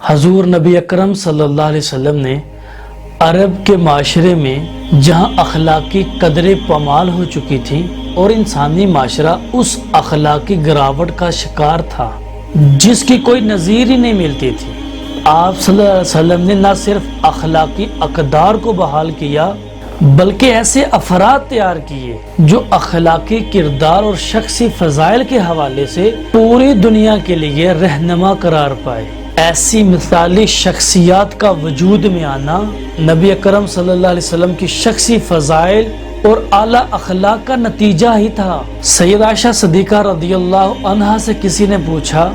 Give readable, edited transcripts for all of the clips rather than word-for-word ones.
حضور نبی اکرم صلی اللہ علیہ وسلم نے عرب کے معاشرے میں جہاں اخلاقی قدریں پامال ہو چکی تھی اور انسانی معاشرہ اس اخلاقی گراوٹ کا شکار تھا جس کی کوئی نظیر ہی نہیں ملتی تھی، آپ صلی اللہ علیہ وسلم نے نہ صرف اخلاقی اقدار کو بحال کیا بلکہ ایسے افراد تیار کیے جو اخلاقی کردار اور شخصی فضائل کے حوالے سے پوری دنیا کے لیے رہنما قرار پائے۔ ایسی مثالی شخصیات کا وجود میں آنا نبی اکرم صلی اللہ علیہ وسلم کی شخصی فضائل اور اعلیٰ اخلاق کا نتیجہ ہی تھا۔ سیدہ عائشہ صدیقہ رضی اللہ عنہا سے کسی نے پوچھا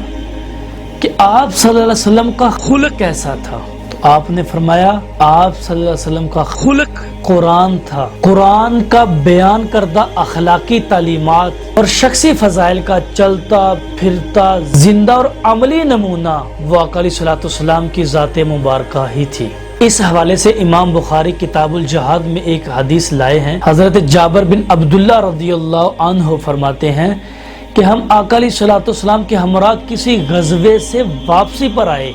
کہ آپ صلی اللہ علیہ وسلم کا خلق کیسا تھا؟ تو آپ نے فرمایا آپ صلی اللہ علیہ وسلم کا خلق قرآن تھا۔ قرآن کا بیان کردہ اخلاقی تعلیمات اور شخصی فضائل کا چلتا پھرتا زندہ اور عملی نمونہ وہ آقا علیہ الصلوۃ والسلام کی ذات مبارکہ ہی تھی۔ اس حوالے سے امام بخاری کتاب الجہاد میں ایک حدیث لائے ہیں۔ حضرت جابر بن عبداللہ رضی اللہ عنہ فرماتے ہیں کہ ہم آقا علیہ الصلوۃ والسلام کے ہمراہ کسی غزوے سے واپسی پر آئے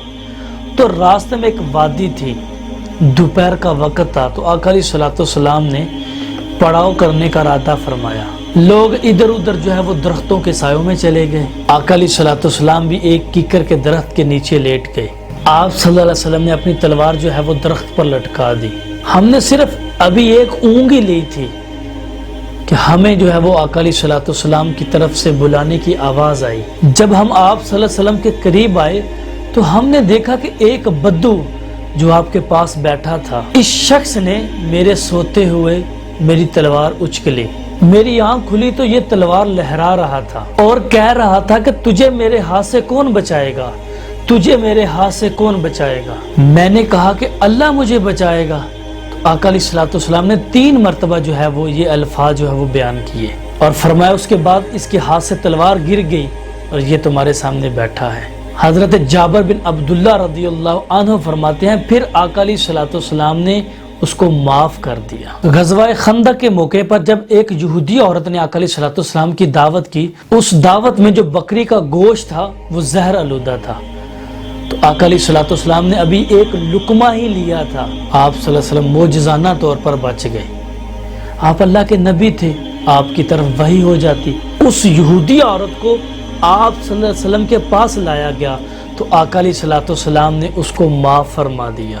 تو راستے میں ایک وادی تھی، دوپہر کا وقت تھا، تو آقا علیہ الصلوۃ والسلام نے پڑاؤ کرنے کا ارادہ فرمایا۔ لوگ ادھر ادھر جو ہے وہ درختوں کے سایوں میں چلے گئے۔ آقا علیہ الصلوۃ والسلام بھی ایک کیکر کے درخت کے نیچے لیٹ گئے۔ آپ صلی اللہ علیہ وسلم نے اپنی تلوار جو ہے وہ درخت پر لٹکا دی۔ ہم نے صرف ابھی ایک اونگی لی تھی کہ ہمیں جو ہے وہ آقا علیہ الصلوۃ والسلام کی طرف سے بلانے کی آواز آئی۔ جب ہم آپ صلی اللہ علیہ وسلم کے قریب آئے تو ہم نے دیکھا کہ ایک بدو جو آپ کے پاس بیٹھا تھا، اس شخص نے میرے سوتے ہوئے میری تلوار اچک لی۔ میری آنکھ کھلی تو یہ تلوار لہرا رہا تھا اور کہہ رہا تھا کہ تجھے میرے ہاتھ سے کون بچائے گا، تجھے میرے ہاتھ سے کون بچائے گا؟ میں نے کہا کہ اللہ مجھے بچائے گا۔ تو آقا علیہ الصلوۃ والسلام نے 3 مرتبہ جو ہے وہ یہ الفاظ جو ہے وہ بیان کیے اور فرمایا اس کے بعد اس کے ہاتھ سے تلوار گر گئی اور یہ تمہارے سامنے بیٹھا ہے۔ حضرت جابر بن عبداللہ رضی اللہ عنہ فرماتے ہیں پھر آقا علیہ الصلوۃ والسلام نے اس کو معاف کر دیا۔ غزوہ خندق کے موقع پر جب ایک یہودی عورت نے آقا علیہ الصلوۃ والسلام کی دعوت کی، اس دعوت میں جو بکری کا گوشت تھا وہ زہر آلودہ تھا، تو آقا علیہ الصلوۃ والسلام نے ابھی ایک لقمہ ہی لیا تھا، آپ صلی اللہ علیہ وسلم معجزانہ طور پر بچ گئے۔ آپ اللہ کے نبی تھے، آپ کی طرف وحی ہو جاتی۔ اس یہودی عورت کو آپ صلی اللہ علیہ وسلم کے پاس لایا گیا تو آقا علیہ الصلوۃ والسلام نے اس کو معاف فرما دیا۔